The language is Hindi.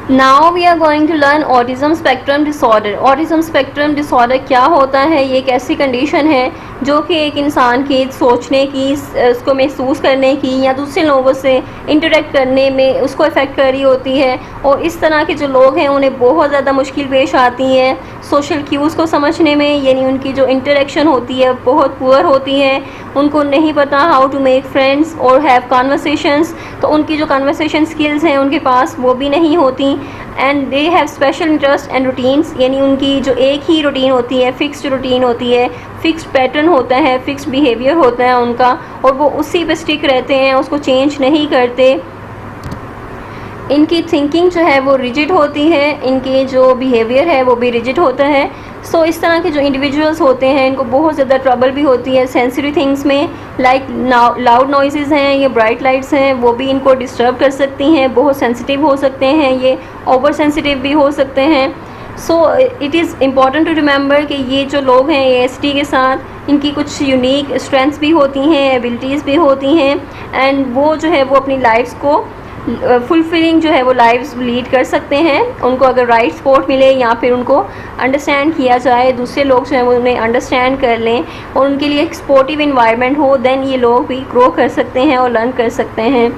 Now we are going to learn autism spectrum disorder. Autism spectrum disorder क्या होता है? ये एक ऐसी कंडीशन है जो कि एक इंसान की सोचने की, उसको महसूस करने की या दूसरे लोगों से इंटरेक्ट करने में उसको इफ़ेक्ट कर रही होती है। और इस तरह के जो लोग हैं उन्हें बहुत ज़्यादा मुश्किल पेश आती है सोशल क्यूज़ को समझने में, यानी उनकी जो इंटरेक्शन होती है बहुत पुअर होती है। उनको नहीं पता हाउ टू मेक फ्रेंड्स और हैव कन्वर्सेशंस, तो उनकी जो कन्वर्सेशन स्किल्स हैं उनके पास वो भी नहीं होती। And they have special interest and routines, यानी उनकी जो एक ही रूटीन होती है, फिक्स्ड रूटीन होती है, फिक्स्ड पैटर्न होता है, फिक्स्ड बिहेवियर होता है उनका, और वो उसी पे स्टिक रहते हैं, उसको चेंज नहीं करते। इनकी थिंकिंग जो है वो रिजिड होती है, इनके जो बिहेवियर है वो भी रिजिड होता है। सो इस तरह के जो इंडिविजुअल्स होते हैं इनको बहुत ज़्यादा ट्रबल भी होती है सेंसिटिव थिंग्स में, लाइक लाउड नॉइज़ेज़ हैं या ब्राइट लाइट्स हैं, वो भी इनको डिस्टर्ब कर सकती हैं, बहुत सेंसिटिव हो सकते हैं, ये ओवर सेंसिटिव भी हो सकते हैं। So it is important to remember कि ये जो लोग हैं ASD के साथ इनकी कुछ यूनिक स्ट्रेंथ्स भी होती हैं, एबिलिटीज़ भी होती हैं, एंड वो जो है वो अपनी लाइफ्स को फुलफिलिंग जो है वो लाइव्स लीड कर सकते हैं, उनको अगर राइट सपोर्ट मिले या फिर उनको अंडरस्टैंड किया जाए, दूसरे लोग जो हैं वो उन्हें अंडरस्टैंड कर लें और उनके लिए एक सपोर्टिव इन्वायरमेंट हो, देन ये लोग भी ग्रो कर सकते हैं और लर्न कर सकते हैं।